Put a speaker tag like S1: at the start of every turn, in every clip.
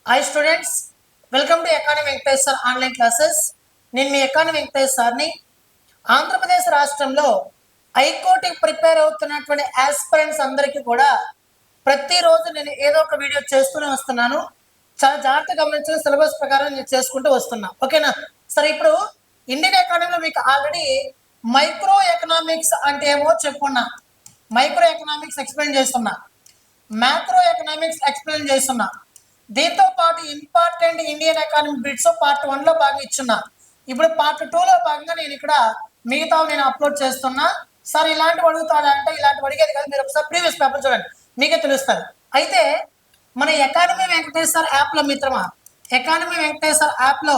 S1: Hi students, welcome to academy Venkatesh sir online classes. నేను మీ academy Venkatesh సార్ని. ఆంధ్రప్రదేశ్ రాష్ట్రంలో హైకోర్టుకి ప్రిపేర్ అవుతున్నటువంటి ఆస్పిరెంట్స్ అందరికీ కూడా ప్రతిరోజు నేను ఏదో ఒక వీడియో చేస్తూనే వస్తున్నాను. చాలా జాగ్రత్తగా గమనించిన సిలబస్ ప్రకారం నేను చేసుకుంటూ వస్తున్నా. ఓకేనా? సరే, ఇప్పుడు ఇండియన్ ఎకానమీలో మీకు ఆల్రెడీ మైక్రో ఎకనామిక్స్ అంటే ఏమో చెప్పుకున్నా, మైక్రో ఎకనామిక్స్ ఎక్స్ప్లెయిన్ చేస్తున్నా, మ్యాక్రో ఎకనామిక్స్ ఎక్స్ప్లెయిన్ చేస్తున్నా. దీంతో పాటు important Indian economy bits part 1లో బాగా ఇచ్చున్నా. ఇప్పుడు పార్ట్ 2లో భాగంగా నేను ఇక్కడ మిగతా నేను అప్లోడ్ చేస్తున్నా. సార్ ఇలాంటివి అడుగుతాడా అంటే ఇలాంటివి అడిగేది కాదు, మీరు ఒకసారి ప్రీవియస్ పేపర్ చూడండి, మీకే తెలుస్తుంది. అయితే మన అకాడమీ వెంకటేశ్వర్ యాప్లో మిత్రమా, అకాడమీ వెంకటేశ్వర్ యాప్లో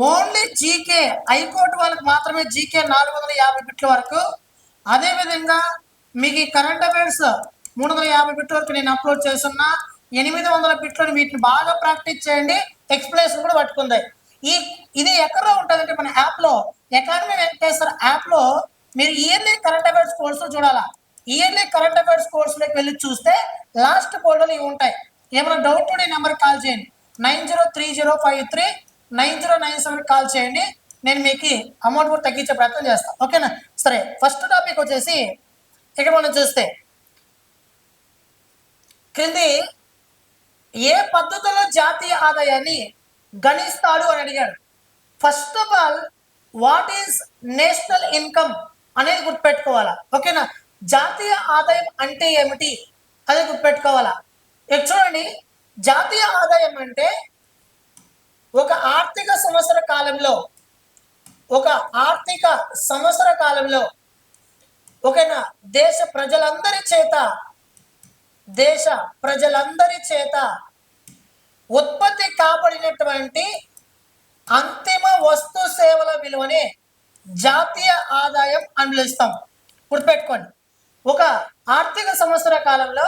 S1: ఓన్లీ జీకే హైకోర్టు వాళ్ళకి మాత్రమే జీకే 450 బిట్ల వరకు, అదేవిధంగా మీకు ఈ కరెంట్ అఫైర్స్ 350 బిట్ల వరకు నేను అప్లోడ్ చేస్తున్నా. 800 బిట్లను వీటిని బాగా ప్రాక్టీస్ చేయండి. ఎక్స్ప్లెనేషన్ కూడా పట్టుకుంది. ఇది ఎక్కడో ఉంటుందంటే మన యాప్లో, అకాడమీ వెంకటేశ్వర్ యాప్లో మీరు ఇయర్లీ కరెంట్ అఫైర్స్ కోర్సు చూడాలా. ఇయర్లీ కరెంట్ అఫైర్స్ కోర్సులోకి వెళ్ళి చూస్తే లాస్ట్ ఫోల్డర్లు ఇవి ఉంటాయి. ఏమైనా డౌట్ ఉంటే నెంబర్ కాల్ చేయండి, 9030539097 కాల్ చేయండి. నేను మీకు అమౌంట్ కూడా తగ్గించే ప్రయత్నం చేస్తాను. ఓకేనా? సరే, ఫస్ట్ టాపిక్ వచ్చేసి ఇక్కడ మనం చూస్తే క్రింది ఏ పద్ధతిలో జాతీయ ఆదాయాన్ని గణిస్తాడు అని అడిగాడు. First of all, what is national income అనేది గుర్తుపెట్టుకోవాలా. ఓకేనా? జాతీయ ఆదాయం అంటే ఏమిటి అనేది గుర్తుపెట్టుకోవాలా. ఇక్కడ చూడండి, జాతీయ ఆదాయం అంటే ఒక ఆర్థిక సంవత్సర కాలంలో ఓకేనా, దేశ ప్రజలందరి చేత ఉత్పత్తి కాబడినటువంటి అంతిమ వస్తు సేవల విలువనే జాతీయ ఆదాయం అని పిలుస్తాం. గుర్తుపెట్టుకోండి, ఒక ఆర్థిక సంవత్సర కాలంలో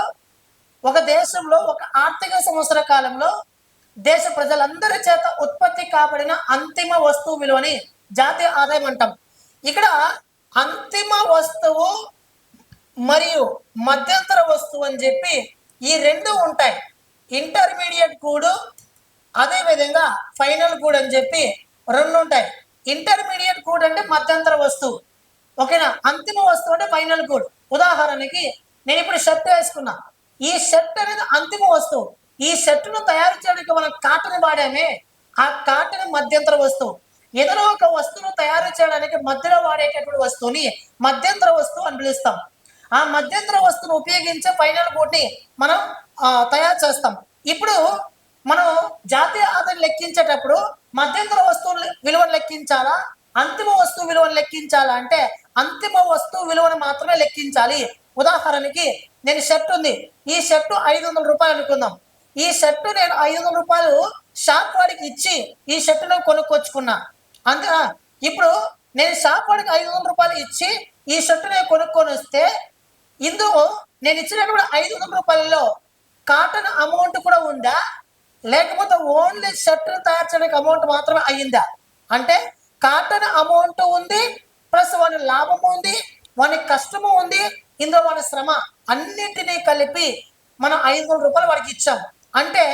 S1: ఒక దేశంలో ఒక ఆర్థిక సంవత్సర కాలంలో దేశ ప్రజలందరి చేత ఉత్పత్తి కాబడిన అంతిమ వస్తువు విలువని జాతీయ ఆదాయం అంటాం. ఇక్కడ అంతిమ వస్తువు మరియు మధ్యంతర వస్తువు అని చెప్పి ఈ రెండు ఉంటాయి. ఇంటర్మీడియట్ గూడు, అదేవిధంగా ఫైనల్ గూడ్ అని చెప్పి రెండు ఉంటాయి. ఇంటర్మీడియట్ గూడ్ అంటే మధ్యంతర వస్తువు, ఓకేనా. అంతిమ వస్తువు అంటే ఫైనల్ గూడ్. ఉదాహరణకి నేను ఇప్పుడు షర్ట్ వేసుకున్నా, ఈ షర్ట్ అనేది అంతిమ వస్తువు. ఈ షర్టును తయారు చేయడానికి మనం కాటన్ వాడామే, ఆ కాటన్ మధ్యంతర వస్తువు. ఏదైనా ఒక వస్తువును తయారు చేయడానికి మధ్యలో వాడేటటువంటి వస్తువుని మధ్యంతర వస్తువు అని పిలుస్తాం. ఆ మధ్యంతర వస్తువును ఉపయోగించే ఫైనల్ గూడ్ని మనం తయారు చేస్తాం. ఇప్పుడు మనం జాతీయ ఆదాయం లెక్కించేటప్పుడు మధ్యంతర వస్తువుల విలువను లెక్కించాలా, అంతిమ వస్తువు విలువను లెక్కించాలా అంటే అంతిమ వస్తువు విలువను మాత్రమే లెక్కించాలి. ఉదాహరణకి నేను షర్ట్ ఉంది, ఈ షర్టు 500 రూపాయలు అనుకుందాం. ఈ షర్టు నేను 500 రూపాయలు షాప్ వాడికి ఇచ్చి ఈ షర్టును కొనుక్కొచ్చుకున్నా. అంతే. ఇప్పుడు నేను షాప్ వాడికి 500 రూపాయలు ఇచ్చి ఈ షర్టు నేను కొనుక్కొని వస్తే ఇందులో నేను ఇచ్చినటువంటి 500 రూపాయలలో కాటన్ అమౌంట్ కూడా ఉందా, లేకపోతే ఓన్లీ షర్టును తయారు చేయడానికి అమౌంట్ మాత్రమే అయ్యిందా అంటే కాటన్ అమౌంట్ ఉంది, ప్లస్ వాని లాభము ఉంది, వాని కష్టము ఉంది, ఇందులో వాని శ్రమ అన్నింటినీ కలిపి మనం 500 రూపాయలు వాడికి ఇచ్చాం. అంటే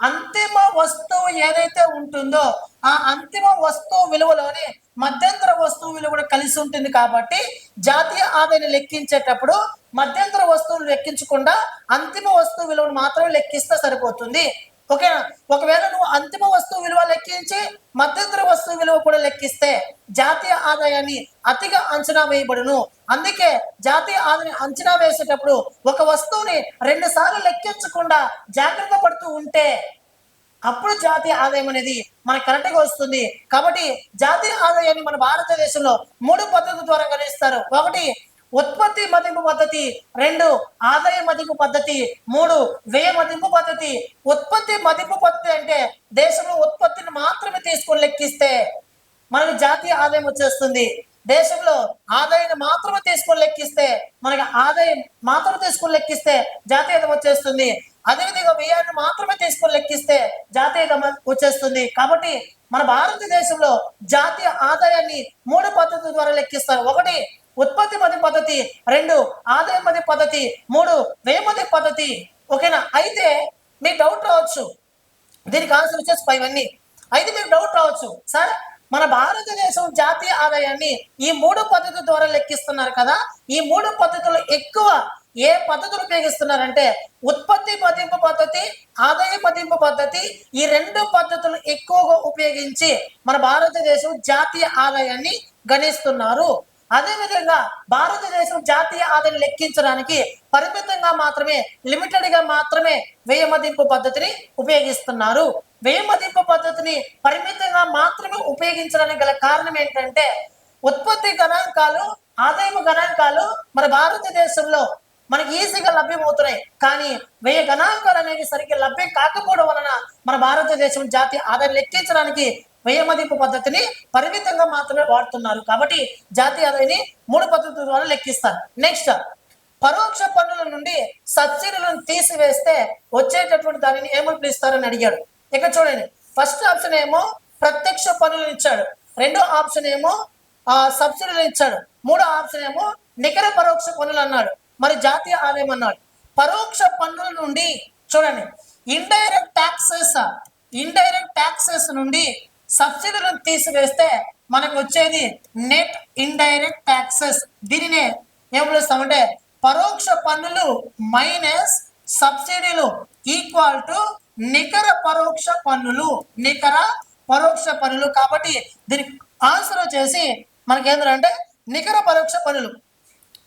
S1: అంతిమ వస్తువు ఏదైతే ఉంటుందో ఆ అంతిమ వస్తువు విలువలోనే మధ్యంతర వస్తువు విలువ కూడా కలిసి ఉంటుంది. కాబట్టి జాతీయ ఆదాయాన్ని లెక్కించేటప్పుడు మధ్యంతర వస్తువులు లెక్కించకుండా అంతిమ వస్తువు విలువను మాత్రమే లెక్కిస్తే సరిపోతుంది. ఓకేనా? ఒకవేళ నువ్వు అంతిమ వస్తువు విలువ లెక్కించి మధ్యంతర వస్తువు విలువ కూడా లెక్కిస్తే జాతీయ ఆదాయాన్ని అతిగా అంచనా వేయబడును. అందుకే జాతీయ ఆదాయాన్ని అంచనా వేసేటప్పుడు ఒక వస్తువుని 2 సార్లు లెక్కించకుండా జాగ్రత్త పడుతూ ఉంటే అప్పుడు జాతీయ ఆదాయం అనేది మనకు కరెక్ట్గా వస్తుంది. కాబట్టి జాతీయ ఆదాయాన్ని మన భారతదేశంలో 3 పద్ధతుల ద్వారా గణిస్తారు. 1 ఉత్పత్తి మదింపు పద్ధతి, 2 ఆదాయ మదింపు పద్ధతి, 3 వ్యయ మదింపు పద్ధతి. ఉత్పత్తి మదింపు పద్ధతి అంటే దేశంలో ఉత్పత్తిని మాత్రమే తీసుకొని లెక్కిస్తే మనకి జాతీయ ఆదాయం వచ్చేస్తుంది. దేశంలో ఆదాయాన్ని మాత్రమే తీసుకొని లెక్కిస్తే మనకి ఆదాయం మాత్రమే తీసుకొని లెక్కిస్తే జాతీయ ఆదాయం వచ్చేస్తుంది. అదేవిధంగా వ్యయాన్ని మాత్రమే తీసుకొని లెక్కిస్తే జాతీయ ఆదాయం వచ్చేస్తుంది. కాబట్టి మన భారతదేశంలో జాతీయ ఆదాయాన్ని 3 పద్ధతుల ద్వారా లెక్కిస్తారు. 1 ఉత్పత్తి మదింపు పద్ధతి, 2 ఆదాయ మదింపు పద్ధతి, 3 వ్యయ మదింపు పద్ధతి. ఓకేనా? అయితే మీ డౌట్ రావచ్చు, దీనికి ఆన్సర్ వచ్చేసి 5 అన్ని. అయితే మీకు డౌట్ రావచ్చు, సార్ మన భారతదేశం జాతీయ ఆదాయాన్ని ఈ 3 పద్ధతుల ద్వారా లెక్కిస్తున్నారు కదా, ఈ 3 పద్ధతులు ఎక్కువ ఏ పద్ధతులు ఉపయోగిస్తున్నారంటే ఉత్పత్తి మదింపు పద్ధతి, ఆదాయ మదింపు పద్ధతి, ఈ 2 పద్ధతులు ఎక్కువగా ఉపయోగించి మన భారతదేశం జాతీయ ఆదాయాన్ని గణిస్తున్నారు. అదేవిధంగా భారతదేశం జాతీయ ఆదాయాన్ని లెక్కించడానికి పరిమితంగా మాత్రమే, లిమిటెడ్ గా మాత్రమే వ్యయ మదింపు పద్ధతిని ఉపయోగిస్తున్నారు. వ్యయ మదింపు పద్ధతిని పరిమితంగా మాత్రమే ఉపయోగించడానికి గల కారణం ఏంటంటే ఉత్పత్తి గణాంకాలు, ఆదాయపు గణాంకాలు మన భారతదేశంలో మనకి ఈజీగా లభ్యమవుతున్నాయి, కానీ వ్యయ గణాంకాలు అనేవి సరిగ్గా లభ్యం కాకపోవడం వలన మన భారతదేశం జాతీయ ఆదాయం లెక్కించడానికి వ్యయ మదింపు పద్ధతిని పరిమితంగా మాత్రమే వాడుతున్నారు. కాబట్టి జాతీయ ఆదాయాన్ని 3 పద్ధతుల ద్వారా లెక్కిస్తారు. నెక్స్ట్, పరోక్ష పన్నుల నుండి సబ్సిడీలను తీసివేస్తే వచ్చేటటువంటి దానిని ఏమని పిలుస్తారని అడిగాడు. ఇక్కడ చూడండి, ఫస్ట్ ఆప్షన్ ఏమో ప్రత్యక్ష పన్నులను ఇచ్చాడు, రెండో ఆప్షన్ ఏమో సబ్సిడీలు ఇచ్చాడు, మూడో ఆప్షన్ ఏమో నికర పరోక్ష పన్నులు అన్నాడు, మరి జాతీయ ఆదాయం అన్నాడు. పరోక్ష పన్నుల నుండి చూడండి, ఇండైరెక్ట్ ట్యాక్సెస్ నుండి సబ్సిడీలను తీసివేస్తే మనకు వచ్చేది నెట్ ఇండైరెక్ట్ ట్యాక్సెస్. దీనినే ఏం పిలుస్తామంటే పరోక్ష పన్నులు మైనస్ సబ్సిడీలు ఈక్వల్ టు నికర పరోక్ష పన్నులు. కాబట్టి దీనికి ఆన్సర్ వచ్చేసి మనకి ఏంటంటే నికర పరోక్ష పన్నులు.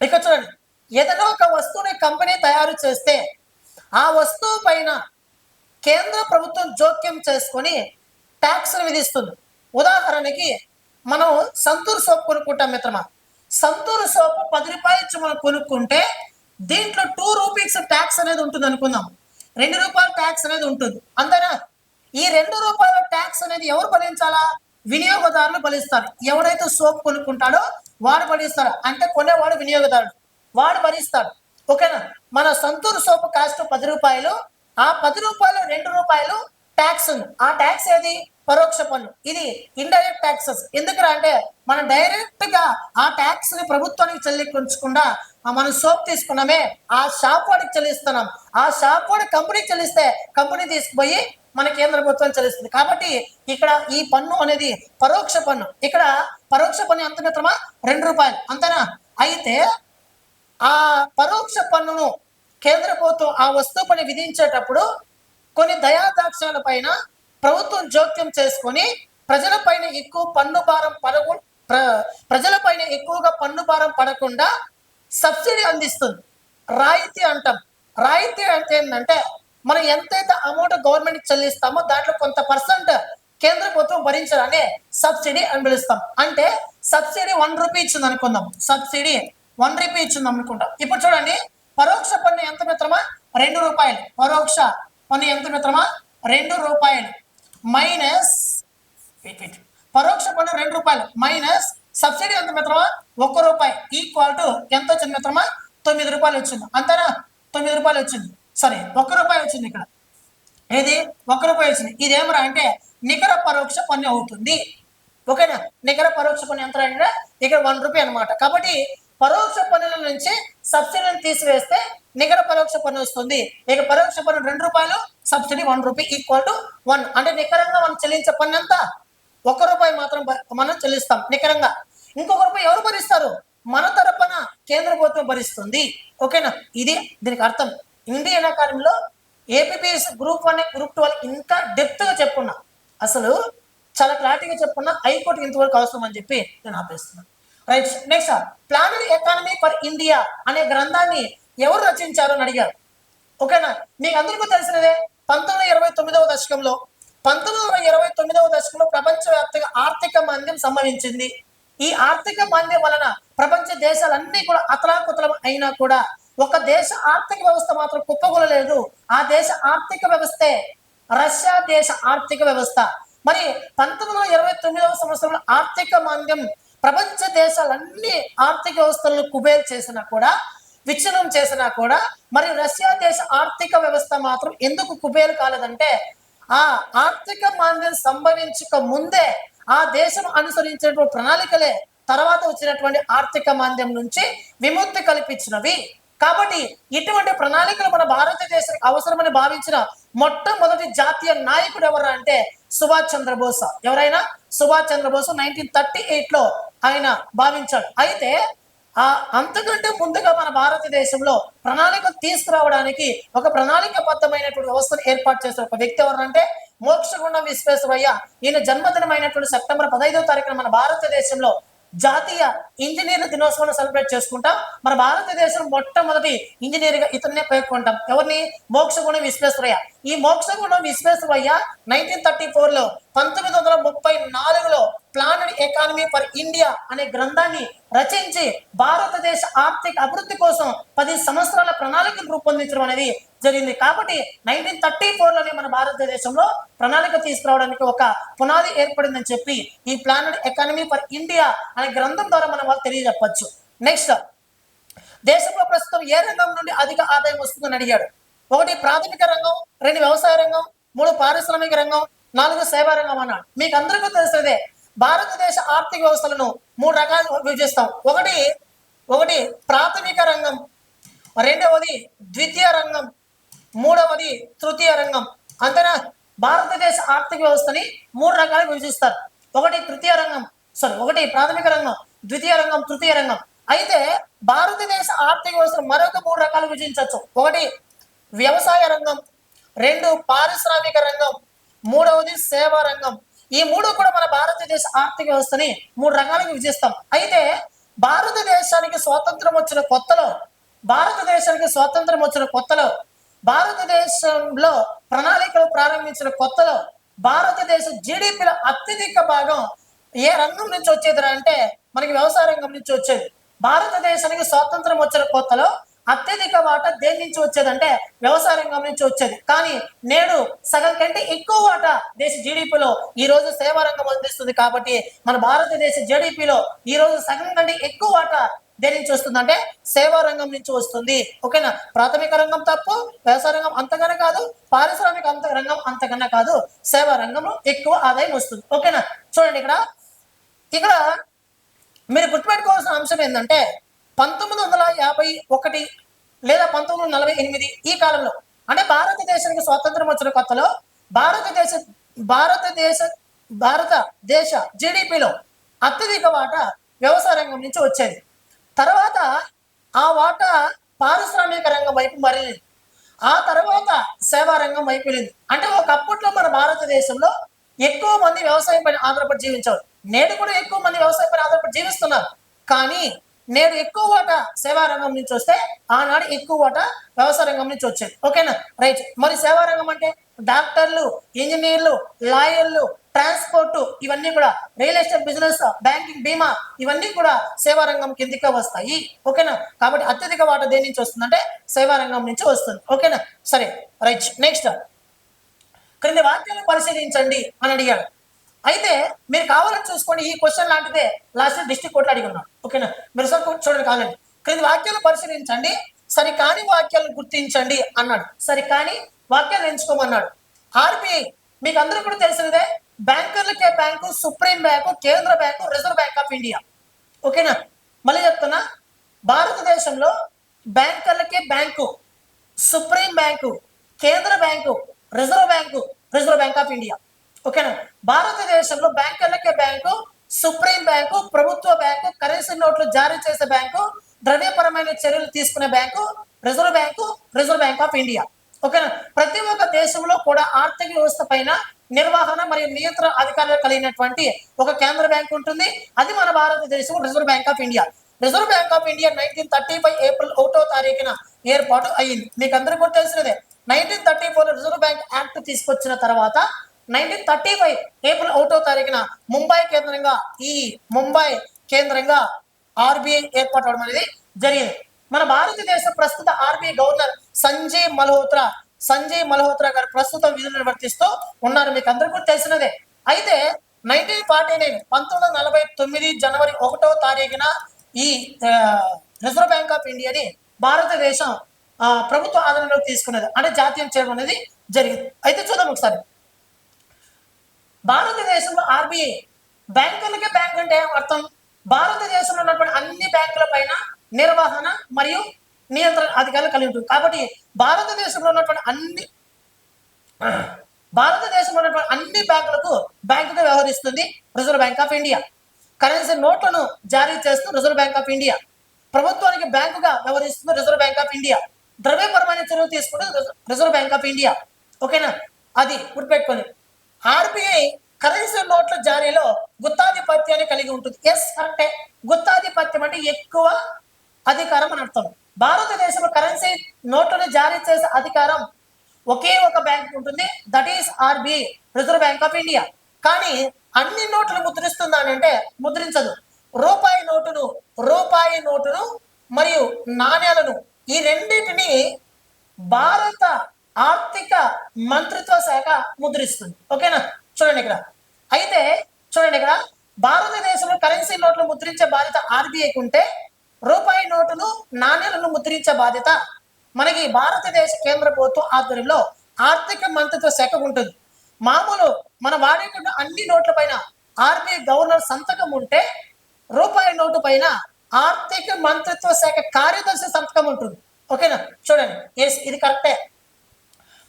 S1: ఇక చూడండి, ఏదైనా ఒక వస్తువుని కంపెనీ తయారు చేస్తే ఆ వస్తువు పైన కేంద్ర ప్రభుత్వం జోక్యం చేసుకొని ట్యాక్స్ను విధిస్తుంది. ఉదాహరణకి మనం సంతూర్ సోప్ కొనుక్కుంటాం మిత్రమా, సంతూర్ సోప్ 10 రూపాయలు ఇచ్చి మనం కొనుక్కుంటే దీంట్లో 2 రూపీస్ ట్యాక్స్ అనేది ఉంటుంది అనుకుందాం, 2 రూపాయల ట్యాక్స్ అనేది ఉంటుంది, అంతేనా? ఈ 2 రూపాయల ట్యాక్స్ అనేది ఎవరు భరించాలా? వినియోగదారులు భరిస్తారు. ఎవడైతే సోప్ కొనుక్కుంటాడో వాడు భరిస్తాడు, అంటే కొనేవాడు వినియోగదారుడు, వాడు భరిస్తాడు. ఓకేనా? మన సంతూర్ సోప్ కాస్ట్ 10 రూపాయలు, ఆ 10 రూపాయలు 2 రూపాయలు ట్యాక్స్ ఉంది. ఆ ట్యాక్స్ ఏది? పరోక్ష పన్ను. ఇది ఇండైరెక్ట్ ట్యాక్సెస్. ఎందుకు అంటే మనం డైరెక్ట్ గా ఆ ట్యాక్స్ ని ప్రభుత్వానికి చెల్లించకుండా మనం సోప్ తీసుకున్నామే, ఆ షాప్ వాడికి చెల్లిస్తున్నాం, ఆ షాప్ వాడి కంపెనీకి చెల్లిస్తే కంపెనీ తీసుకుపోయి మన కేంద్ర ప్రభుత్వం చెల్లిస్తుంది. కాబట్టి ఇక్కడ ఈ పన్ను అనేది పరోక్ష పన్ను. ఇక్కడ పరోక్ష పన్ను ఎంత మిత్రమా? 2 రూపాయలు, అంతేనా? అయితే ఆ పరోక్ష పన్నును కేంద్ర ప్రభుత్వం ఆ వస్తువు పని విధించేటప్పుడు కొన్ని దయాదాక్షాల పైన ప్రభుత్వం జోక్యం చేసుకొని ప్రజలపైన ఎక్కువగా పన్ను భారం పడకుండా సబ్సిడీ అందిస్తుంది. రాయితీ అంటాం. రాయితీ అంటే ఏంటంటే మనం ఎంతైతే అమౌంట్ గవర్నమెంట్ చెల్లిస్తామో దాంట్లో కొంత పర్సెంట్ కేంద్ర ప్రభుత్వం భరించాలనే సబ్సిడీ అని పిలుస్తాం. అంటే సబ్సిడీ 1 రూపీ ఇచ్చింది అనుకుందాం, సబ్సిడీ 1 రూపీ ఇచ్చింది అనుకుంటాం. ఇప్పుడు చూడండి, పరోక్ష పన్ను ఎంత మిత్రమా? 2 రూపాయలు. పరోక్ష పన్ను ఎంత మిత్రమా? 2 రూపాయలు మైనస్ పరోక్ష పన్ను 2 రూపాయలు మైనస్ సబ్సిడీ ఎంత మిత్రమా? 1 రూపాయి ఈక్వల్ టు ఎంత వచ్చింది మిత్రమా? 9 రూపాయలు వచ్చింది, అంతేనా? 9 రూపాయలు వచ్చింది, సరే 1 రూపాయి వచ్చింది. ఇక్కడ ఏది? 1 రూపాయి వచ్చింది. ఇదేమరా అంటే నికర పరోక్ష పన్ను అవుతుంది. ఓకేనా? నికర పరోక్ష పన్ను ఎంత అంటే ఇక్కడ 1 రూపాయి అనమాట. కాబట్టి పరోక్ష పన్నుల నుంచి సబ్సిడీని తీసివేస్తే నికర పరోక్ష పన్ను వస్తుంది. ఇక పరోక్ష పన్ను 2 రూపాయలు, సబ్సిడీ 1 రూపీ ఈక్వల్ టు 1. అంటే నికరంగా మనం చెల్లించే పన్ను ఎంత? 1 రూపాయి మాత్రం మనం చెల్లిస్తాం నికరంగా. ఇంకొక రూపాయి ఎవరు భరిస్తారు? మన తరపున కేంద్ర ప్రభుత్వం భరిస్తుంది. ఓకేనా? ఇది దీనికి అర్థం. ఇండియన్ అకాడమీలో ఏపీపీఎస్ గ్రూప్ 1 గ్రూప్ 2 వాళ్ళకి ఇంకా డెప్త్ గా చెప్పుకున్నా, అసలు చాలా క్లారిటీగా చెప్పుకున్నా, హైకోర్టు ఇంతవరకు అవసరం అని చెప్పి నేను ఆపేస్తున్నాను. Right. Next, planned economy for India అనే గ్రంథాన్ని ఎవరు రచించారు అని అడిగారు. ఓకేనా? మీకు అందరికీ తెలిసినదే, 1929వ దశకంలో 1929వ దశకంలో ప్రపంచవ్యాప్తంగా ఆర్థిక మాంద్యం సంభవించింది. ఈ ఆర్థిక మాంద్యం వలన ప్రపంచ దేశాలన్నీ కూడా అతలాకుతలం అయినా కూడా ఒక దేశ ఆర్థిక వ్యవస్థ మాత్రం కుప్పకూలలేదు. ఆ దేశ ఆర్థిక వ్యవస్థే రష్యా దేశ ఆర్థిక వ్యవస్థ. మరి 1929వ సంవత్సరంలో ఆర్థిక మాంద్యం ప్రపంచ దేశాలన్నీ ఆర్థిక వ్యవస్థలను కుబేర్ చేసినా కూడా, విచ్ఛిన్నం చేసినా కూడా, మరి రష్యా దేశ ఆర్థిక వ్యవస్థ మాత్రం ఎందుకు కుబేర్ కాలేదంటే ఆ ఆర్థిక మాంద్యం సంభవించక ముందే ఆ దేశం అనుసరించినటువంటి ప్రణాళికలే తర్వాత వచ్చినటువంటి ఆర్థిక మాంద్యం నుంచి విముక్తి కల్పించినవి. కాబట్టి ఇటువంటి ప్రణాళికలు మన భారతదేశానికి అవసరమని భావించిన మొట్టమొదటి జాతీయ నాయకుడు ఎవరు అంటే సుభాష్ చంద్రబోస్. ఎవరైనా సుభాష్ చంద్రబోస్ 1938లో ఆయన భావించాడు. అయితే అంతకంటే ముందుగా మన భారతదేశంలో ప్రణాళిక తీసుకురావడానికి ఒక ప్రణాళికబద్ధమైనటువంటి వ్యవస్థను ఏర్పాటు చేసిన ఒక వ్యక్తి ఎవరంటే మోక్షగుండం విశ్వేశ్వరయ్య. ఈయన జన్మదినమైనటువంటి సెప్టెంబర్ 15వ తారీఖున మన భారతదేశంలో జాతీయ ఇంజనీర్ల దినోత్సవం సెలబ్రేట్ చేసుకుంటాం. మన భారతదేశం మొట్టమొదటి ఇంజనీర్గా ఇతన్నే పేర్కొంటాం. ఎవరిని? మోక్షగుండం విశ్వేశ్వరయ్య. ఈ మోక్షగుండం విశ్వేశ్వరయ్య 1934లో 1934లో ప్లానెడ్ ఎకానమీ ఫర్ ఇండియా అనే గ్రంథాన్ని రచించి భారతదేశ ఆర్థిక అభివృద్ధి కోసం 10 సంవత్సరాల ప్రణాళికను రూపొందించడం అనేది జరిగింది. కాబట్టి 1934లోనే మన భారతదేశంలో ప్రణాళిక తీసుకురావడానికి ఒక పునాది ఏర్పడిందని చెప్పి ఈ ప్లానెడ్ ఎకానమీ ఫర్ ఇండియా అనే గ్రంథం ద్వారా మనం వాళ్ళు తెలియజెప్పచ్చు. నెక్స్ట్, దేశంలో ప్రస్తుతం ఏ రంగం నుండి అధిక ఆదాయం వస్తుందని అడిగాడు. 1 ప్రాథమిక రంగం, 2 వ్యవసాయ రంగం, 3 పారిశ్రామిక రంగం, 4 సేవా రంగం అన్నాడు. మీకు అందరికీ తెలిసేదే భారతదేశ ఆర్థిక వ్యవస్థలను 3 రకాలుగా విభజిస్తాం. ఒకటి ప్రాథమిక రంగం, రెండవది ద్వితీయ రంగం, మూడవది తృతీయ రంగం. అంతేనా? భారతదేశ ఆర్థిక వ్యవస్థని 3 రకాలుగా విభజిస్తారు. ఒకటి ప్రాథమిక రంగం, ద్వితీయ రంగం, తృతీయ రంగం. అయితే భారతదేశ ఆర్థిక వ్యవస్థను మరొక 3 రకాలు విభజించవచ్చు. ఒకటి వ్యవసాయ రంగం, 2 పారిశ్రామిక రంగం, మూడవది సేవా రంగం. ఈ 3 కూడా మన భారతదేశ ఆర్థిక వ్యవస్థని 3 రకాలుగా విభజిస్తాం. అయితే భారతదేశానికి స్వాతంత్రం వచ్చిన కొత్తలో భారతదేశంలో ప్రణాళికలు ప్రారంభించిన కొత్తలో భారతదేశ జీడిపిలో అత్యధిక భాగం ఏ రంగం నుంచి వచ్చేది అంటే మనకి వ్యవసాయ రంగం నుంచి వచ్చేది. భారతదేశానికి స్వాతంత్రం వచ్చిన కొత్తలో అత్యధిక వాటా దేని నుంచి వచ్చేదంటే వ్యవసాయ రంగం నుంచి వచ్చేది. కానీ నేడు సగం కంటే ఎక్కువ వాటా దేశ జీడిపిలో ఈ రోజు సేవా రంగం అందిస్తుంది. కాబట్టి మన భారతదేశ జీడిపిలో ఈ రోజు సగం కంటే ఎక్కువ వాటా దేని నుంచి వస్తుందంటే సేవా రంగం నుంచి వస్తుంది. ఓకేనా? ప్రాథమిక రంగం తప్పు, వ్యవసాయ రంగం అంతకన్నా కాదు, పారిశ్రామిక రంగం అంతకన్నా కాదు, సేవా రంగంలో ఎక్కువ ఆదాయం వస్తుంది. ఓకేనా? చూడండి, ఇక్కడ మీరు గుర్తుపెట్టుకోవాల్సిన అంశం ఏంటంటే 1951 లేదా 1948 ఈ కాలంలో అంటే భారతదేశానికి స్వాతంత్రం వచ్చిన కొత్తలో భారతదేశ జీడిపిలో అత్యధిక వాటా వ్యవసాయ రంగం నుంచి వచ్చేది. తర్వాత ఆ వాటా పారిశ్రామిక రంగం వైపు మరలింది. ఆ తర్వాత సేవా రంగం వైపు వెళ్ళింది. అంటే ఒకప్పట్లో మన భారతదేశంలో ఎక్కువ మంది వ్యవసాయం పైన ఆధారపడి జీవించారు. నేడు కూడా ఎక్కువ మంది వ్యవసాయం పైన ఆధారపడి జీవిస్తున్నారు. కానీ నేడు ఎక్కువ వాటా సేవా రంగం నుంచి వస్తే ఆనాడు ఎక్కువ వాటా వ్యవసాయ రంగం నుంచి వచ్చేది. ఓకేనా? రైట్. మరి సేవా రంగం అంటే డాక్టర్లు, ఇంజనీర్లు, లాయర్లు, ట్రాన్స్పోర్ట్, ఇవన్నీ కూడా రియల్ ఎస్టేట్ బిజినెస్, బ్యాంకింగ్, బీమా, ఇవన్నీ కూడా సేవా రంగం కిందికి వస్తాయి. ఓకేనా? కాబట్టి అత్యధిక వాటా దేని నుంచి వస్తుందంటే సేవా రంగం నుంచి వస్తుంది. ఓకేనా? సరే, రైట్. నెక్స్ట్, క్రింది వాక్యాలను పరిశీలించండి అని అడిగాడు. అయితే మీరు కావాలని చూసుకోండి, ఈ క్వశ్చన్ లాంటిదే లాస్ట్ డిస్ట్రిక్ట్ కోర్టులో అడిగి ఉన్నాడు. ఓకేనా? మీరు సార్ చూడండి, కావాలండి. క్రింది వాక్యాలు పరిశీలించండి, సరికాని వాక్యాలను గుర్తించండి అన్నాడు. సరికాని వాక్యాలు ఎంచుకోమన్నాడు. ఆర్బీఐ మీకు అందరూ కూడా తెలిసినదే, బ్యాంకర్లకే బ్యాంకు, సుప్రీం బ్యాంకు, కేంద్ర bank, reserve bank of India. ఓకేనా? మళ్ళీ చెప్తున్నా, భారతదేశంలో బ్యాంకర్లకే బ్యాంకు, సుప్రీం బ్యాంకు, కేంద్ర bank, reserve bank of India. ఓకేనా? భారతదేశంలో బ్యాంకర్లకే బ్యాంకు, సుప్రీం బ్యాంకు, ప్రభుత్వ బ్యాంకు, కరెన్సీ నోట్లు జారీ చేసే బ్యాంకు, ద్రవ్యపరమైన చర్యలు తీసుకునే bank reserve bank of India. ఓకేనా? ప్రతి ఒక్క దేశంలో కూడా ఆర్థిక వ్యవస్థ పైన నిర్వహణ మరియు నియంత్రణ అధికారులు కలిగినటువంటి ఒక కేంద్ర బ్యాంక్ ఉంటుంది. అది మన భారతదేశం reserve bank of India. Reserve bank of India 1935 April 1వ తారీఖున ఏర్పాటు అయ్యింది. మీకు అందరికీ కూడా తెలిసినదే. 1934 రిజర్వ్ బ్యాంక్ యాక్ట్ తీసుకొచ్చిన తర్వాత 1935 ఏప్రిల్ 1వ తారీఖున ముంబై కేంద్రంగా ఆర్బీఐ ఏర్పాటు అవడం అనేది జరిగింది. మన భారతదేశ ప్రస్తుత ఆర్బీఐ గవర్నర్ సంజయ్ మల్హోత్రా గారు ప్రస్తుతం విధులు నిర్వర్తిస్తూ ఉన్నారు. మీకు అందరికీ కూడా తెలిసినదే. అయితే 1949 జనవరి 1వ తారీఖున ఈ రిజర్వ్ బ్యాంక్ ఆఫ్ ఇండియాని భారతదేశం ప్రభుత్వ ఆధీనంలోకి తీసుకున్నది, అంటే జాతీయం చేయడం అనేది జరిగింది. అయితే చూద్దాం ఒకసారి. భారతదేశంలో ఆర్బీఐ బ్యాంకులకే బ్యాంక్ అంటే అర్థం భారతదేశంలో ఉన్నటువంటి అన్ని బ్యాంకుల పైన నిర్వహణ మరియు నియంత్రణ అధికారులు కలిగి ఉంటుంది. కాబట్టి భారతదేశంలో ఉన్నటువంటి భారతదేశంలో ఉన్నటువంటి అన్ని బ్యాంకులకు బ్యాంకుగా వ్యవహరిస్తుంది reserve bank of India. Currency నోట్లను జారీ చేస్తూ రిజర్వ్ బ్యాంక్ ఆఫ్ ఇండియా. ప్రభుత్వానికి బ్యాంకుగా వ్యవహరిస్తుంది రిజర్వ్ బ్యాంక్ ఆఫ్ ఇండియా. ద్రవ్యపరమైన చర్యలు తీసుకుంటుంది రిజర్వ్ బ్యాంక్ ఆఫ్ ఇండియా. ఓకేనా, అది గుర్తుపెట్టుకోండి. ఆర్బీఐ కరెన్సీ నోట్ల జారీలో గుత్తాధిపత్యాన్ని కలిగి ఉంటుంది. ఎస్ అంటే గుత్తాధిపత్యం అంటే ఎక్కువ అధికారం అని అర్థం. భారతదేశంలో కరెన్సీ నోట్లను జారీ చేసే అధికారం ఒకే ఒక బ్యాంక్ ఉంటుంది, that is RBI, reserve bank of India. కానీ అన్ని నోట్లు ముద్రిస్తుందా అంటే ముద్రించదు. రూపాయి నోటును మరియు నాణ్యాలను, ఈ రెండింటిని భారత ఆర్థిక మంత్రిత్వ శాఖ ముద్రిస్తుంది. ఓకేనా, చూడండి ఇక్కడ. అయితే చూడండి ఇక్కడ, భారతదేశంలో కరెన్సీ నోట్లు ముద్రించే బాధ్యత ఆర్బీఐకి ఉంటే, రూపాయి నోటును నాణ్యాలను ముద్రించే బాధ్యత మనకి భారతదేశ కేంద్ర ప్రభుత్వం ఆధ్వర్యంలో ఆర్థిక మంత్రిత్వ శాఖ ఉంటుంది. మామూలు మన వాడేటువంటి అన్ని నోట్ల పైన ఆర్బీఐ గవర్నర్ సంతకం ఉంటే, రూపాయి నోటు పైన ఆర్థిక మంత్రిత్వ శాఖ కార్యదర్శి సంతకం ఉంటుంది. ఓకేనా, చూడండి. ఎస్, ఇది కరెక్టే.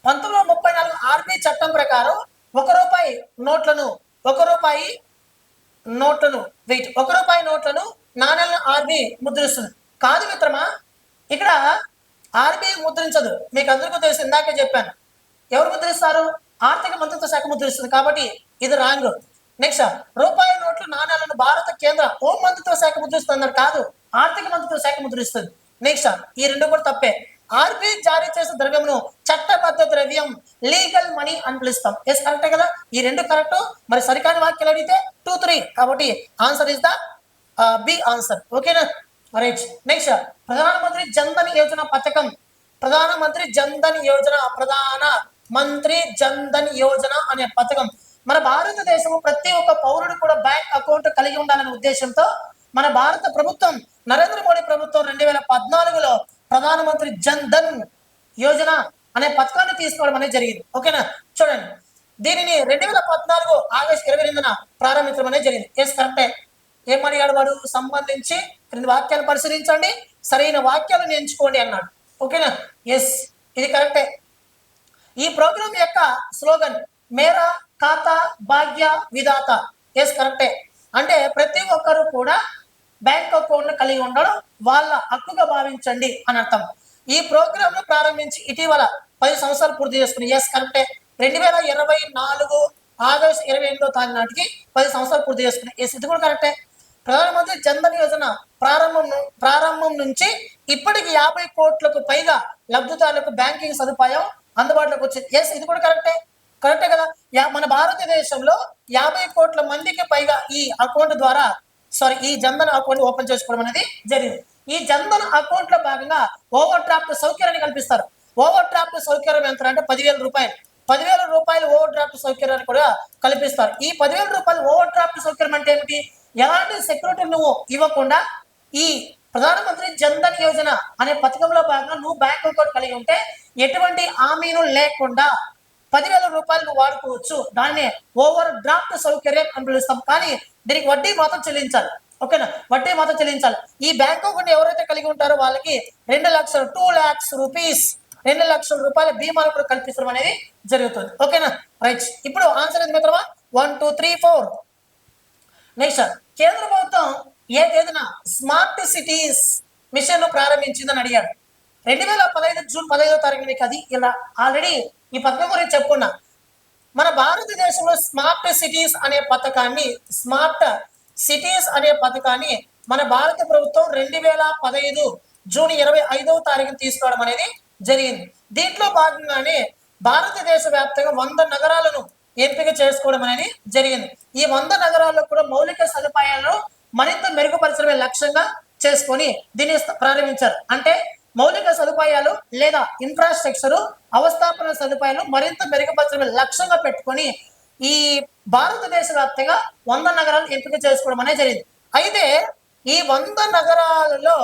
S1: 1934 ఆర్బీఐ చట్టం ప్రకారం ఒక రూపాయి నోట్లను నాణ్యాలను ఆర్బీఐ ముద్రిస్తుంది. కాదు మిత్రమా, ఇక్కడ ఆర్బీఐ ముద్రించదు. మీకు అందరికీ తెలుసు, ఇందాకే చెప్పాను. ఎవరు ముద్రిస్తారు? ఆర్థిక మంత్రిత్వ శాఖ ముద్రిస్తుంది. కాబట్టి ఇది రాంగ్. నెక్స్ట్, రూపాయి నోట్లు నాణ్యాలను భారత కేంద్ర హోం మంత్రిత్వ శాఖ ముద్రిస్తుంది. కాదు, ఆర్థిక మంత్రిత్వ శాఖ ముద్రిస్తుంది. నెక్స్ట్, ఈ రెండు కూడా తప్పే. ఆర్బీఐ జారీ చేసే ద్రవ్యమును చట్టబద్ధ ద్రవ్యం, లీగల్ మనీ అని పిలుస్తాం. ఎస్, కరెక్టే కదా. ఈ రెండు కరెక్ట్. మరి సరికాని వాక్యాలు అడిగితే 2, 3. కాబట్టి answer is the B answer. ఓకేనా, రైట్. నెక్స్ట్, ప్రధానమంత్రి జన్ధన్ యోజన పథకం. ప్రధానమంత్రి జన్ధన్ యోజన అనే పథకం మన భారతదేశం ప్రతి ఒక్క పౌరుడు కూడా బ్యాంక్ అకౌంట్ కలిగి ఉండాలనే ఉద్దేశంతో మన భారత ప్రభుత్వం, నరేంద్ర మోడీ ప్రభుత్వం 2014లో ప్రధానమంత్రి జన్ధన్ యోజన అనే పథకాన్ని తీసుకోవడం అనేది జరిగింది. ఓకేనా, చూడండి. దీనిని 2014 ఆగస్టు 28న ప్రారంభించడం అనేది జరిగింది. ఎస్, కరెక్టే. ఏమడిగాడు వాడు? సంబంధించి క్రింది వాక్యాలు పరిశీలించండి, సరైన వాక్యాలను ఎంచుకోండి అన్నాడు. ఓకేనా, ఎస్, ఇది కరెక్టే. ఈ ప్రోగ్రామ్ యొక్క స్లోగన్ మేరా ఖాతా భాగ్య విధాత. ఎస్, కరెక్టే. అంటే ప్రతి ఒక్కరు కూడా బ్యాంక్ అకౌంట్ కలిగి ఉండడం వాళ్ళ హక్కుగా భావించండి అని అర్థం. ఈ ప్రోగ్రామ్ ను ప్రారంభించి ఇటీవల 10 సంవత్సరాలు పూర్తి చేసుకుని. ఎస్, కరెక్టే. 2024 ఆగస్టు 28వ తారీఖు నాటికి 10 సంవత్సరాలు పూర్తి చేసుకుని. ఎస్, ఇది కూడా కరెక్టే. ప్రధానమంత్రి జన్ధన్ యోజన ప్రారంభం నుంచి ఇప్పటికి 50 కోట్లకు పైగా లబ్ధిదారులకు బ్యాంకింగ్ సదుపాయం అందుబాటులోకి వచ్చింది. ఎస్, ఇది కూడా కరెక్టే కదా. మన భారతదేశంలో 50 కోట్ల మందికి పైగా ఈ జన్ధన్ అకౌంట్ ఓపెన్ చేసుకోవడం అనేది జరిగింది. ఈ జన్ధన్ అకౌంట్ లో భాగంగా ఓవర్ డ్రాఫ్ట్ సౌకర్యాన్ని కల్పిస్తారు. ఓవర్ డ్రాఫ్ట్ సౌకర్యం ఎంత అంటే 10,000 రూపాయలు. 10,000 రూపాయలు ఓవర్ డ్రాఫ్ట్ సౌకర్యాన్ని కూడా కల్పిస్తారు. ఈ 10,000 రూపాయలు ఓవర్ డ్రాఫ్ట్ సౌకర్యం అంటే ఏమిటి? ఎలాంటి సెక్యూరిటీ నువ్వు ఇవ్వకుండా ఈ ప్రధానమంత్రి జన్ధన్ యోజన అనే పథకంలో భాగంగా నువ్వు బ్యాంక్ అకౌంట్ కలిగి ఉంటే ఎటువంటి హామీలు లేకుండా 10,000 రూపాయలు నువ్వు వాడుకోవచ్చు. దాన్ని ఓవర్ డ్రాఫ్ట్ సౌకర్యం అని పిలుస్తాం. కానీ దీనికి వడ్డీ మాత్రం చెల్లించాలి. ఓకేనా, వడ్డీ మాత్రం చెల్లించాలి. ఈ బ్యాంక్ అకౌంట్ ఎవరైతే కలిగి ఉంటారో వాళ్ళకి 2 లక్షలు 2 lakhs రూపీస్ 2 లక్షల రూపాయల బీమాను కూడా కల్పించడం అనేది జరుగుతుంది. ఓకేనా, రైట్. ఇప్పుడు ఆన్సర్ ఏంటి మిత్రమా? 1, 2, 3, 4. నెక్స్ట్, కేంద్ర ప్రభుత్వం ఏ తేదీన స్మార్ట్ సిటీస్ మిషన్ ప్రారంభించిందని అడిగాడు. 2015 జూన్ 15వ తారీఖు. మీకు అది ఇలా ఆల్రెడీ ఈ పథకం గురించి చెప్పుకున్నా. మన భారతదేశంలో స్మార్ట్ సిటీస్ అనే పథకాన్ని మన భారత ప్రభుత్వం 2015 జూన్ 25వ తారీఖున తీసుకోవడం అనేది జరిగింది. దీంట్లో భాగంగానే భారతదేశ వ్యాప్తంగా 100 నగరాలను ఎంపిక చేసుకోవడం అనేది జరిగింది. ఈ 100 నగరాల్లో కూడా మౌలిక సదుపాయాలను మరింత మెరుగుపరచడమే లక్ష్యంగా చేసుకొని దీన్ని ప్రారంభించారు. అంటే మౌలిక సదుపాయాలు లేదా ఇన్ఫ్రాస్ట్రక్చరు అవస్థాపన సదుపాయాలు మరింత మెరుగుపరచడమే లక్ష్యంగా పెట్టుకొని ఈ భారతదేశ వ్యాప్తంగా 100 నగరాలు ఎంపిక చేసుకోవడం అనేది జరిగింది. అయితే ఈ 100 నగరాలలో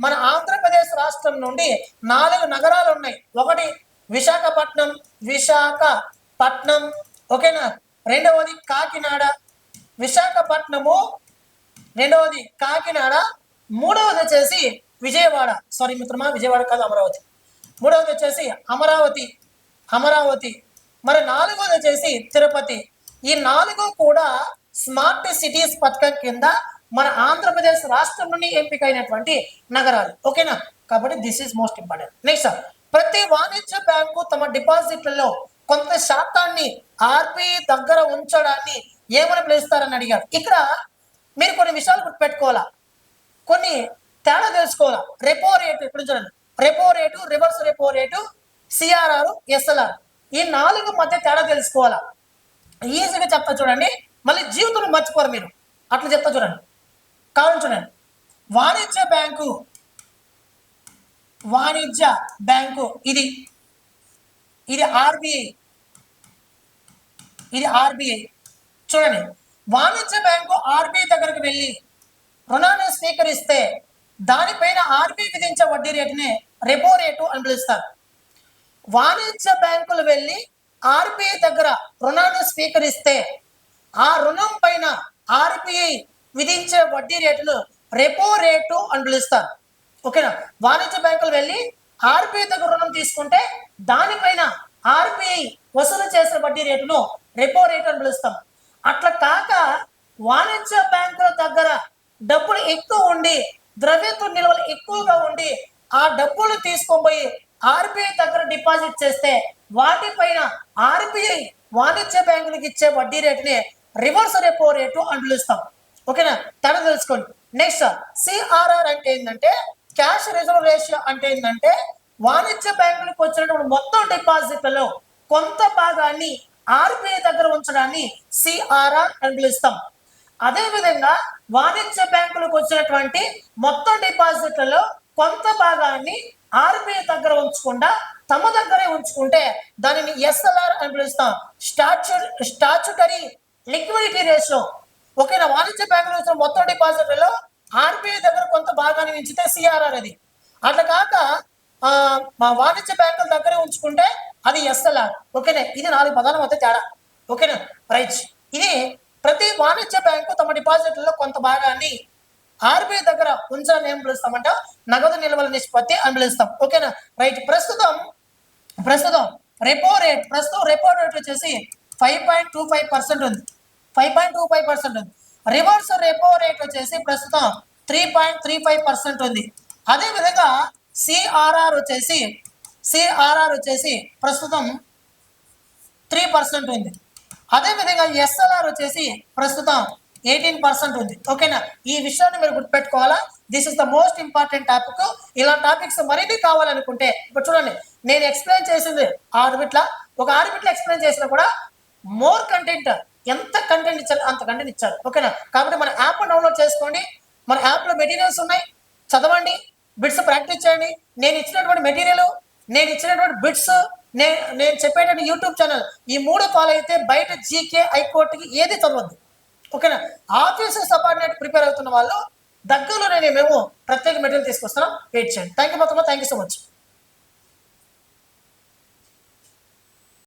S1: మన ఆంధ్రప్రదేశ్ రాష్ట్రం నుండి 4 నగరాలు ఉన్నాయి. ఒకటి విశాఖపట్నం. ఓకేనా, రెండవది కాకినాడ. విశాఖపట్నము, రెండవది కాకినాడ, మూడవది వచ్చేసి విజయవాడ. విజయవాడ కాదు, అమరావతి. మూడవది వచ్చేసి అమరావతి. మరి నాలుగోది వచ్చేసి తిరుపతి. ఈ నాలుగు కూడా స్మార్ట్ సిటీస్ పథకం కింద మన ఆంధ్రప్రదేశ్ రాష్ట్రం నుండి ఎంపికైనటువంటి నగరాలు. ఓకేనా? కాబట్టి this is most important. Next, ప్రతి వాణిజ్య బ్యాంకు తమ డిపాజిట్లలో కొంత శాతాన్ని ఆర్బీఐ దగ్గర ఉంచడాన్ని ఏమని పిలుస్తారని అడిగారు. ఇక్కడ మీరు కొన్ని విషయాలు గుర్తుపెట్టుకోవాలా, కొన్ని తేడా తెలుసుకోవాలా. రెపో రేటు ఇప్పుడు చూడండి, repo rate, reverse repo rate, CRR, SLR, ఈ నాలుగు మధ్య తేడా తెలుసుకోవాలా. ఈజీగా చెప్తా చూడండి, మళ్ళీ జీవితంలో మర్చిపోరు మీరు. అట్లా చెప్తా చూడండి, కావాలి చూడండి. వాణిజ్య బ్యాంకు, వాణిజ్య బ్యాంకు ఇది ఇది ఆర్బీఐ, ఇది ఆర్బీఐ. చూడండి, వాణిజ్య బ్యాంకు ఆర్బీఐ దగ్గరకు వెళ్ళి రుణాన్ని స్వీకరిస్తే దానిపైన ఆర్బీఐ విధించే వడ్డీ రేటుని రెపో రేటు అని పిలుస్తారు. వాణిజ్య బ్యాంకులు వెళ్ళి ఆర్బీఐ దగ్గర రుణాన్ని స్వీకరిస్తే ఆ రుణం పైన ఆర్బీఐ విధించే వడ్డీ రేటును రెపో రేటు అని పిలుస్తారు. ఓకేనా? వాణిజ్య బ్యాంకులు వెళ్ళి ఆర్బీఐ దగ్గర రుణం తీసుకుంటే దానిపైన ఆర్బీఐ వసూలు చేసే వడ్డీ రేటును రెపో రేటు అని పిలుస్తాం. అట్లా కాక వాణిజ్య బ్యాంకుల దగ్గర డబ్బులు ఎక్కువ ఉండి ద్రవ్యత్వ నిల్వలు ఎక్కువగా ఉండి ఆ డబ్బులు తీసుకొని ఆర్బీఐ దగ్గర డిపాజిట్ చేస్తే వాటిపైన ఆర్బీఐ వాణిజ్య బ్యాంకులకు ఇచ్చే వడ్డీ రేటుని రివర్స్ రెపో రేటు అని పిలుస్తాం. ఓకేనా? తేడా తెలుసుకోండి. నెక్స్ట్, సిఆర్ఆర్ అంటే ఏంటంటే క్యాష్ రిజర్వ్ రేషియో అంటే ఏంటంటే వాణిజ్య బ్యాంకులకు వచ్చినటువంటి మొత్తం డిపాజిట్లలో కొంత భాగాన్ని ఆర్బీఐ దగ్గర ఉంచడాన్ని సిఆర్ఆర్ అని పిలుస్తాం. అదేవిధంగా వాణిజ్య బ్యాంకులకు వచ్చినటువంటి మొత్తం డిపాజిట్లలో కొంత భాగాన్ని ఆర్బీఐ దగ్గర ఉంచకుండా తమ దగ్గరే ఉంచుకుంటే దానిని ఎస్ఎల్ఆర్ అని పిలుస్తాం, స్టాచ్యుటరీ లిక్విడిటీ రేషియో. ఓకేనా? వాణిజ్య బ్యాంకులు వచ్చిన మొత్తం డిపాజిట్లలో ఆర్బీఐ దగ్గర కొంత భాగాన్ని ఉంచితే సిఆర్ఆర్ అది. అట్లా కాక మా వాణిజ్య బ్యాంకుల దగ్గరే ఉంచుకుంటే అది ఎస్ఎల్ఆర్. ఓకేనా? ఇది 4 పదాల మధ్య తేడా. ఓకేనా? రైట్. ఇది ప్రతి వాణిజ్య బ్యాంకు తమ డిపాజిట్లలో కొంత భాగాన్ని ఆర్బీఐ దగ్గర ఉంచాలని ఏం పిలుస్తామంట, నగదు నిల్వల నిష్పత్తి అని పిలుస్తాం. ఓకేనా? రైట్. ప్రస్తుతం రెపో రేట్, రెపో రేట్ వచ్చేసి 5.25% ఉంది. 5.25% ఉంది. రివర్స్ రెపో రేట్ వచ్చేసి ప్రస్తుతం 3.35% ఉంది. అదేవిధంగా సిఆర్ఆర్ వచ్చేసి ప్రస్తుతం 3% ఉంది. అదేవిధంగా ఎస్ఎల్ఆర్ వచ్చేసి ప్రస్తుతం 18% ఉంది. ఓకేనా? ఈ విషయాన్ని మీరు గుర్తుపెట్టుకోవాలా. This is the most important topic. ఇలా టాపిక్స్ మరిన్ని కావాలనుకుంటే ఇప్పుడు చూడండి, నేను ఎక్స్ప్లెయిన్ చేసింది ఆర్బిట్లా, ఒక ఆర్బిట్లో ఎక్స్ప్లెయిన్ చేసినా కూడా మోర్ కంటెంట్, ఎంత కంటెంట్ ఇచ్చారు అంత కంటెంట్ ఇచ్చారు. ఓకేనా? కాబట్టి మన యాప్ డౌన్లోడ్ చేసుకోండి. మన యాప్లో మెటీరియల్స్ ఉన్నాయి, చదవండి, బిట్స్ ప్రాక్టీస్ చేయండి. నేను ఇచ్చినటువంటి మెటీరియల్, నేను ఇచ్చినటువంటి బిట్స్, నేను చెప్పేటువంటి యూట్యూబ్ ఛానల్, ఈ 3 ఫాలో అయితే బయట జీకే, హైకోర్టుకి ఏది చదవద్దు. ఓకేనా? ఆఫీసు సబార్డినేట్ ప్రిపేర్ అవుతున్న వాళ్ళు దగ్గరలో మేము ప్రత్యేక మెటీరియల్ తీసుకొస్తున్నాం. వెయిట్ చేయండి. Thank you so much.